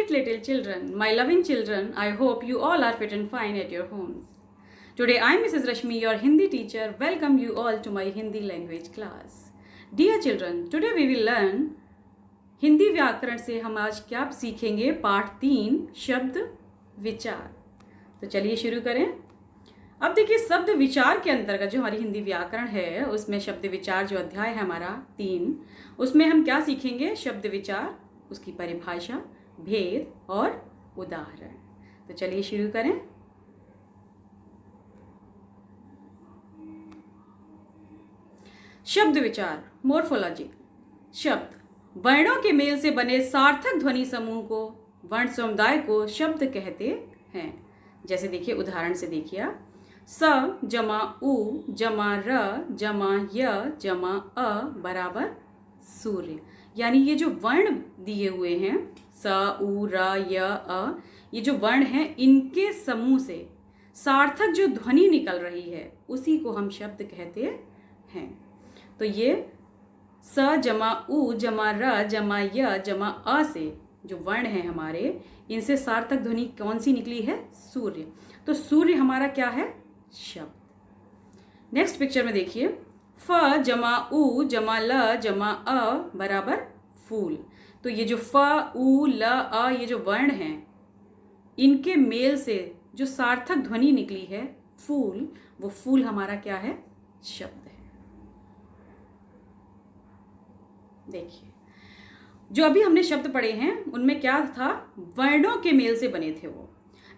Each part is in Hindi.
sweet little children, my loving children, I hope you all are fit and fine at your homes. Today I am Mrs. Rashmi, your Hindi teacher, welcome you all to my Hindi language class. Dear children, today we will learn Hindi व्याकरण से हम आज क्या सीखेंगे पाठ 3 शब्द विचार। तो चलिए शुरू करें। अब देखिए शब्द विचार के अंतर्गत जो हमारी हिंदी व्याकरण है उसमें शब्द विचार जो अध्याय है हमारा 3, उसमें हम क्या सीखेंगे? शब्द विचार, उसकी परिभाषा, भेद और उदाहरण। तो चलिए शुरू करें। शब्द विचार, मोर्फोलॉजी। शब्द वर्णों के मेल से बने सार्थक ध्वनि समूह को, वर्ण समुदाय को शब्द कहते हैं। जैसे देखिए उदाहरण से देखिए, स जमा उ जमा र जमा य जमा अ बराबर सूर्य। यानी ये जो वर्ण दिए हुए हैं स उ र य अ, ये जो वर्ण हैं इनके समूह से सार्थक जो ध्वनि निकल रही है उसी को हम शब्द कहते हैं। तो ये स जमा उ जमा र जमा य जमा अ से जो वर्ण है हमारे, इनसे सार्थक ध्वनि कौन सी निकली है? सूर्य। तो सूर्य हमारा क्या है? शब्द। नेक्स्ट पिक्चर में देखिए, फ जमा उ जमा ल जमा अ बराबर फूल। तो ये जो फ उ ल अ ये जो वर्ण हैं इनके मेल से जो सार्थक ध्वनि निकली है फूल, वो फूल हमारा क्या है? शब्द है। देखिए जो अभी हमने शब्द पढ़े हैं उनमें क्या था? वर्णों के मेल से बने थे वो।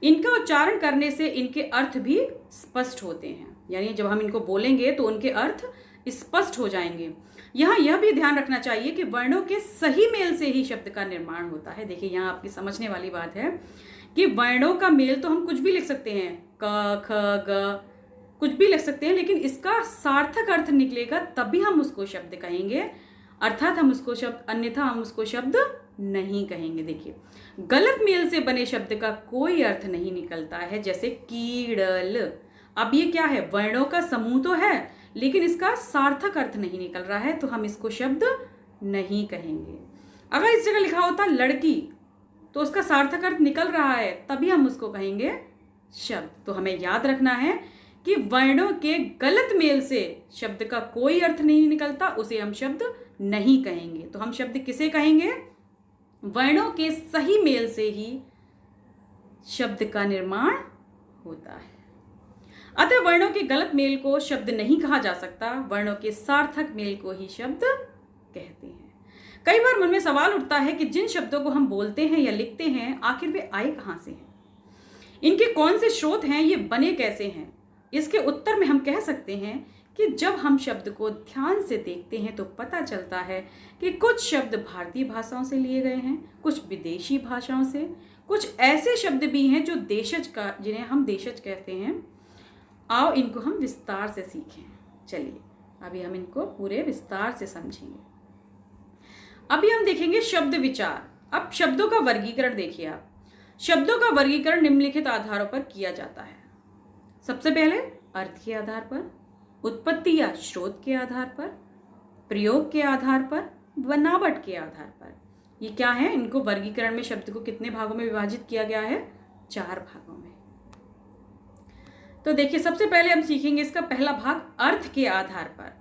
इनका उच्चारण करने से इनके अर्थ भी स्पष्ट होते हैं, यानी जब हम इनको बोलेंगे तो उनके अर्थ स्पष्ट हो जाएंगे। यहाँ यह भी ध्यान रखना चाहिए कि वर्णों के सही मेल से ही शब्द का निर्माण होता है। देखिए यहाँ आपकी समझने वाली बात है कि वर्णों का मेल तो हम कुछ भी लिख सकते हैं, क ख ग कुछ भी लिख सकते हैं, लेकिन इसका सार्थक अर्थ निकलेगा तभी हम उसको शब्द कहेंगे, अर्थात हम उसको शब्द, अन्यथा हम उसको शब्द नहीं कहेंगे। देखिए गलत मेल से बने शब्द का कोई अर्थ नहीं निकलता है, जैसे कीड़ल। अब ये क्या है? वर्णों का समूह तो है लेकिन इसका सार्थक अर्थ नहीं निकल रहा है, तो हम इसको शब्द नहीं कहेंगे। अगर इस जगह लिखा होता लड़की तो उसका सार्थक अर्थ निकल रहा है, तभी हम उसको कहेंगे शब्द। तो हमें याद रखना है कि वर्णों के गलत मेल से शब्द का कोई अर्थ नहीं निकलता, उसे हम शब्द नहीं कहेंगे। तो हम शब्द किसे कहेंगे? वर्णों के सही मेल से ही शब्द का निर्माण होता है। अतः वर्णों के गलत मेल को शब्द नहीं कहा जा सकता, वर्णों के सार्थक मेल को ही शब्द कहते हैं। कई बार मन में सवाल उठता है कि जिन शब्दों को हम बोलते हैं या लिखते हैं आखिर वे आए कहाँ से हैं, इनके कौन से स्रोत हैं, ये बने कैसे हैं? इसके उत्तर में हम कह सकते हैं कि जब हम शब्द को ध्यान से देखते हैं तो पता चलता है कि कुछ शब्द भारतीय भाषाओं से लिए गए हैं, कुछ विदेशी भाषाओं से, कुछ ऐसे शब्द भी हैं जो देशज का, जिन्हें हम देशज कहते हैं। आओ इनको हम विस्तार से सीखें। चलिए अभी हम इनको पूरे विस्तार से समझेंगे। अभी हम देखेंगे शब्द विचार। अब शब्दों का वर्गीकरण देखिए आप। शब्दों का वर्गीकरण निम्नलिखित आधारों पर किया जाता है। सबसे पहले अर्थ के आधार पर, उत्पत्ति या स्रोत के आधार पर, प्रयोग के आधार पर, बनावट के आधार पर। ये क्या है? इनको वर्गीकरण में शब्द को कितने भागों में विभाजित किया गया है? 4 भागों में। तो देखिए सबसे पहले हम सीखेंगे इसका पहला भाग, अर्थ के आधार पर।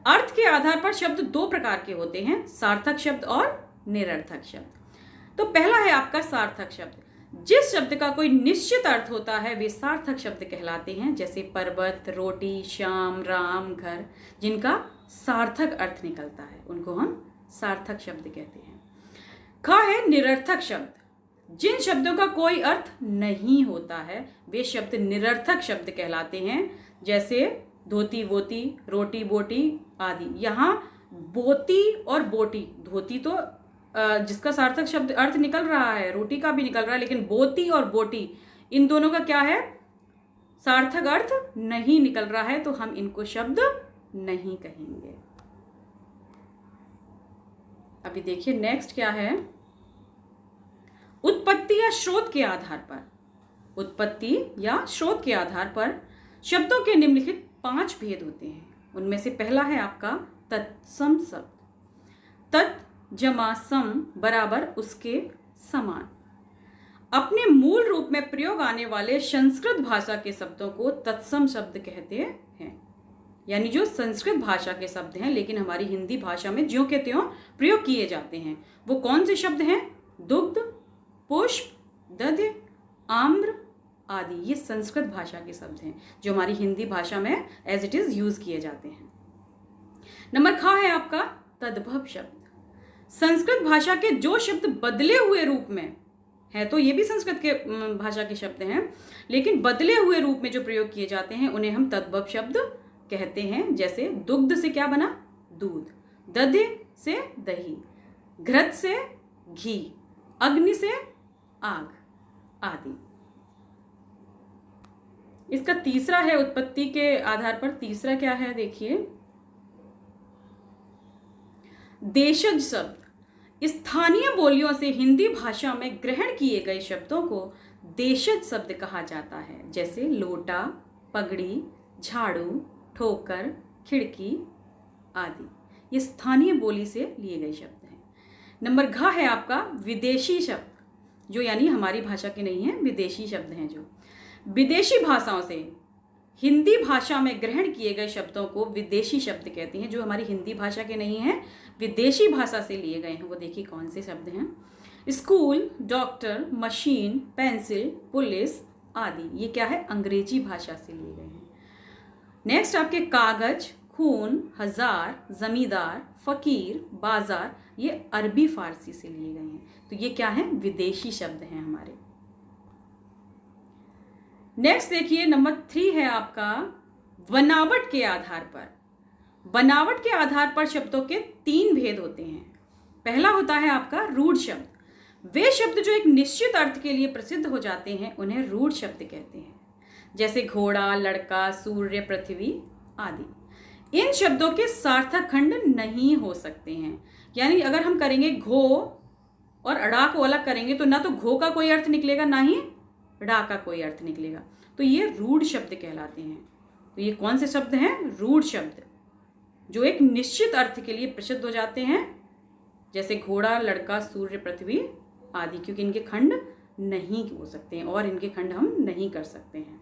अर्थ के आधार पर शब्द 2 प्रकार के होते हैं, सार्थक शब्द और निरर्थक शब्द। तो पहला है आपका सार्थक शब्द। जिस शब्द का कोई निश्चित अर्थ होता है वे सार्थक शब्द कहलाते हैं, जैसे पर्वत, रोटी, श्याम, राम, घर, जिनका सार्थक अर्थ निकलता है उनको हम सार्थक शब्द कहते हैं। ख है निरर्थक शब्द। जिन शब्दों का कोई अर्थ नहीं होता है वे शब्द निरर्थक शब्द कहलाते हैं, जैसे धोती बोती, रोटी बोटी आदि। यहाँ बोती और बोटी, धोती तो जिसका सार्थक शब्द अर्थ निकल रहा है, रोटी का भी निकल रहा है, लेकिन बोती और बोटी इन दोनों का क्या है? सार्थक अर्थ नहीं निकल रहा है, तो हम इनको शब्द नहीं कहेंगे। अभी देखिए नेक्स्ट क्या है, उत्पत्ति या स्रोत के आधार पर। उत्पत्ति या स्रोत के आधार पर शब्दों के निम्नलिखित 5 भेद होते हैं। उनमें से पहला है आपका तत्सम शब्द। तत् जमा सम बराबर उसके समान। अपने मूल रूप में प्रयोग आने वाले संस्कृत भाषा के शब्दों को तत्सम शब्द कहते हैं। यानी जो संस्कृत भाषा के शब्द हैं लेकिन हमारी हिंदी भाषा में ज्यों के त्यों प्रयोग किए जाते हैं, वो कौन से शब्द हैं? दुग्ध, पुष्प, दध्य, आम्र आदि, ये संस्कृत भाषा के शब्द हैं जो हमारी हिंदी भाषा में एज इट इज यूज किए जाते हैं। नंबर ख है आपका तद्भव शब्द। संस्कृत भाषा के जो शब्द बदले हुए रूप में है, तो ये भी संस्कृत के भाषा के शब्द हैं, लेकिन बदले हुए रूप में जो प्रयोग किए जाते हैं उन्हें हम तद्भव शब्द कहते हैं। जैसे दुग्ध से क्या बना? दूध, दध्य से दही, घृत से घी, अग्नि से आग आदि। इसका तीसरा है उत्पत्ति के आधार पर, तीसरा क्या है देखिए, देशज शब्द। स्थानीय बोलियों से हिंदी भाषा में ग्रहण किए गए शब्दों को देशज शब्द कहा जाता है। जैसे लोटा, पगड़ी, झाड़ू, ठोकर, खिड़की आदि, ये स्थानीय बोली से लिए गए शब्द हैं। नंबर घ है आपका विदेशी शब्द, जो यानी हमारी भाषा के नहीं है, विदेशी शब्द हैं। जो विदेशी भाषाओं से हिंदी भाषा में ग्रहण किए गए शब्दों को विदेशी शब्द कहते हैं, जो हमारी हिंदी भाषा के नहीं है, विदेशी भाषा से लिए गए हैं। वो देखिए कौन से शब्द हैं? School, doctor, machine, pencil, police आदि, ये क्या है? अंग्रेजी भाषा से लिए गए हैं। नेक्स्ट आपके कागज, खून, हजार, जमींदार, फकीर, बाजार, ये अरबी फारसी से लिए गए हैं। तो ये क्या है? विदेशी शब्द हैं हमारे। नेक्स्ट देखिए नंबर 3 है आपका बनावट के आधार पर। बनावट के आधार पर शब्दों के 3 भेद होते हैं। पहला होता है आपका रूढ़ शब्द। वे शब्द जो एक निश्चित अर्थ के लिए प्रसिद्ध हो जाते हैं उन्हें रूढ़ शब्द कहते हैं। जैसे घोड़ा, लड़का, सूर्य, पृथ्वी आदि। इन शब्दों के सार्थक खंड नहीं हो सकते हैं। यानी अगर हम करेंगे घो और अड़ा को अलग करेंगे तो ना तो घो का कोई अर्थ निकलेगा, ना ही ड़ा का कोई अर्थ निकलेगा। तो ये रूढ़ शब्द कहलाते हैं। तो ये कौन से शब्द हैं? रूढ़ शब्द, जो एक निश्चित अर्थ के लिए प्रसिद्ध हो जाते हैं। जैसे घोड़ा, लड़का, सूर्य, पृथ्वी आदि, क्योंकि इनके खंड नहीं हो सकते हैं और इनके खंड हम नहीं कर सकते हैं।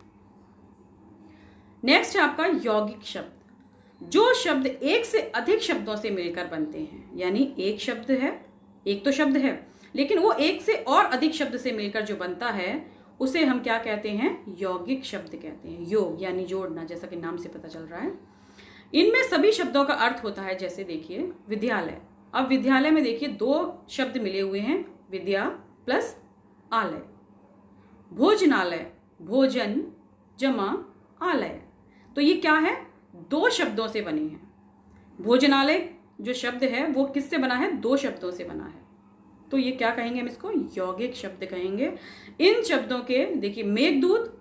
नेक्स्ट है आपका यौगिक शब्द। जो शब्द एक से अधिक शब्दों से मिलकर बनते हैं, यानी एक शब्द है, एक तो शब्द है लेकिन वो एक से और अधिक शब्द से मिलकर जो बनता है उसे हम क्या कहते हैं? यौगिक शब्द कहते हैं। योग यानी जोड़ना, जैसा कि नाम से पता चल रहा है। इनमें सभी शब्दों का अर्थ होता है। जैसे देखिए विद्यालय। अब विद्यालय में देखिए 2 शब्द मिले हुए हैं, विद्या प्लस आलय। भोजनालय, भोजन जमा आलय। तो ये क्या है? 2 शब्दों से बने हैं। भोजनालय जो शब्द है वो किससे बना है? 2 शब्दों से बना है। तो ये क्या कहेंगे? हम इसको यौगिक शब्द कहेंगे। इन शब्दों के देखिए मेघदूत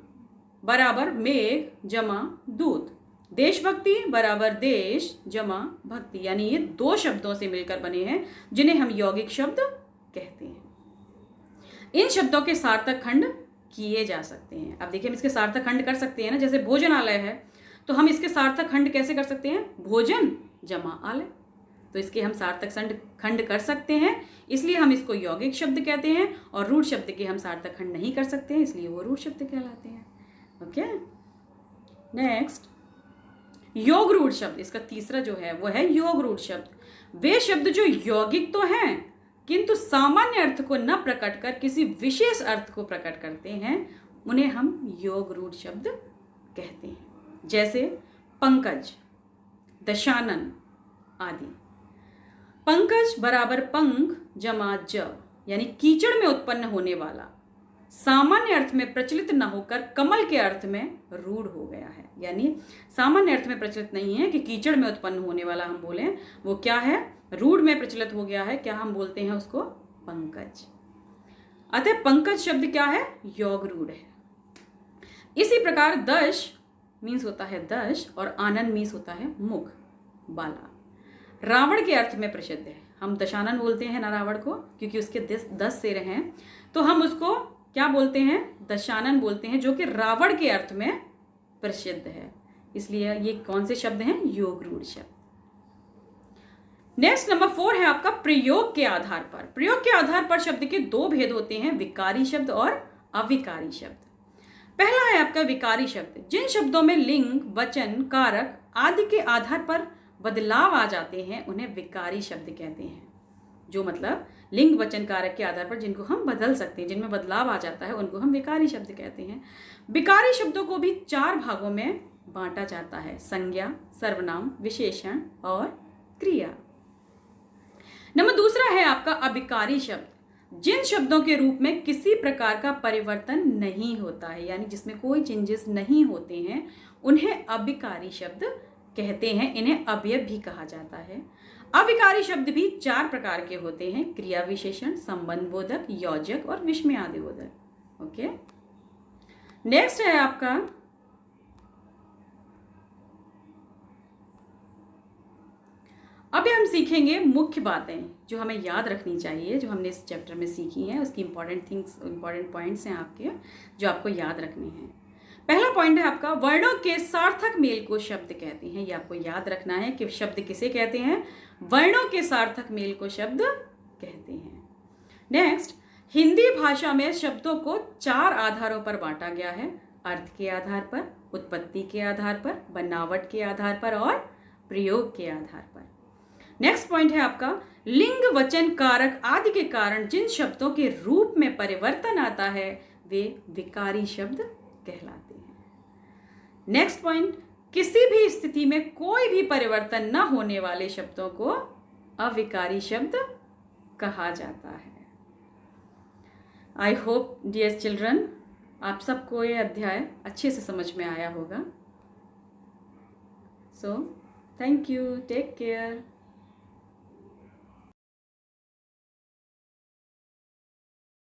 बराबर मेघ जमा दूत, देशभक्ति बराबर देश जमा भक्ति, यानी ये 2 शब्दों से मिलकर बने हैं जिन्हें हम यौगिक शब्द कहते हैं। इन शब्दों के सार्थक खंड किए जा सकते हैं। अब देखिए हम इसके सार्थक खंड कर सकते हैं ना, जैसे भोजनालय है तो हम इसके सार्थक खंड कैसे कर सकते हैं? भोजन जमा आलय। तो इसके हम सार्थक खंड कर सकते हैं, इसलिए हम इसको यौगिक शब्द कहते हैं। और रूढ़ शब्द के हम सार्थक खंड नहीं कर सकते हैं, इसलिए वो रूढ़ शब्द कहलाते हैं। ओके, नेक्स्ट योग रूढ़ शब्द। इसका तीसरा जो है वो है योग रूढ़ शब्द। वे शब्द जो यौगिक तो हैं किंतु सामान्य अर्थ को न प्रकट कर किसी विशेष अर्थ को प्रकट करते हैं, उन्हें हम योग रूढ़ शब्द कहते हैं। जैसे पंकज, दशानन आदि। पंकज बराबर पंख जमा ज, यानी कीचड़ में उत्पन्न होने वाला, सामान्य अर्थ में प्रचलित न होकर कमल के अर्थ में रूढ़ हो गया है। यानी सामान्य अर्थ में प्रचलित नहीं है कि कीचड़ में उत्पन्न होने वाला हम बोलें, वो क्या है? रूढ़ में प्रचलित हो गया है। क्या हम बोलते हैं उसको? पंकज। अतः पंकज शब्द क्या है? योग रूढ़ है। इसी प्रकार दश मीन्स होता है दश और आनंद मीन्स होता है मुख, बाला। रावण के अर्थ में प्रसिद्ध है। हम दशानन बोलते हैं ना रावण को, क्योंकि उसके 10 सिर हैं, तो हम उसको क्या बोलते हैं? दशानन बोलते हैं, जो कि रावण के अर्थ में प्रसिद्ध है। इसलिए ये कौन से शब्द हैं? योग रूढ़ शब्द। नेक्स्ट नंबर 4 है आपका प्रयोग के आधार पर। प्रयोग के आधार पर शब्द के दो भेद होते हैं, विकारी शब्द और अविकारी शब्द। पहला है आपका विकारी शब्द, जिन शब्दों में लिंग, वचन, कारक आदि के आधार पर बदलाव आ जाते हैं उन्हें विकारी शब्द कहते हैं। जो मतलब लिंग, वचन, कारक के आधार पर जिनको हम बदल सकते हैं, जिनमें बदलाव आ जाता है, उनको हम विकारी शब्द कहते हैं। विकारी शब्दों को भी 4 भागों में बांटा जाता है, संज्ञा, सर्वनाम, विशेषण और क्रिया। नंबर दूसरा है आपका अविकारी शब्द, जिन शब्दों के रूप में किसी प्रकार का परिवर्तन नहीं होता है, यानी जिसमें कोई चेंजेस नहीं होते हैं, उन्हें अविकारी शब्द कहते हैं। इन्हें अवयव भी कहा जाता है। अविकारी शब्द भी 4 प्रकार के होते हैं, क्रिया विशेषण, संबंध बोधक, योजक और विस्मयादि बोधक। ओके, नेक्स्ट है आपका अभी हम सीखेंगे मुख्य बातें जो हमें याद रखनी चाहिए, जो हमने इस चैप्टर में सीखी हैं, उसकी इंपॉर्टेंट पॉइंट्स हैं आपके, जो आपको याद रखने हैं। पहला पॉइंट है आपका वर्णों के सार्थक मेल को शब्द कहते हैं। ये आपको याद रखना है कि शब्द किसे कहते हैं, वर्णों के सार्थक मेल को शब्द कहते हैं। नेक्स्ट, हिंदी भाषा में शब्दों को 4 आधारों पर बांटा गया है, अर्थ के आधार पर, उत्पत्ति के आधार पर, बनावट के आधार पर और प्रयोग के आधार पर। नेक्स्ट पॉइंट है आपका लिंग, वचन, कारक आदि के कारण जिन शब्दों के रूप में परिवर्तन आता है वे विकारी शब्द कहलाते हैं। नेक्स्ट पॉइंट, किसी भी स्थिति में कोई भी परिवर्तन न होने वाले शब्दों को अविकारी शब्द कहा जाता है। आई होप डियर चिल्ड्रन, आप सबको ये अध्याय अच्छे से समझ में आया होगा। So thank you, take care.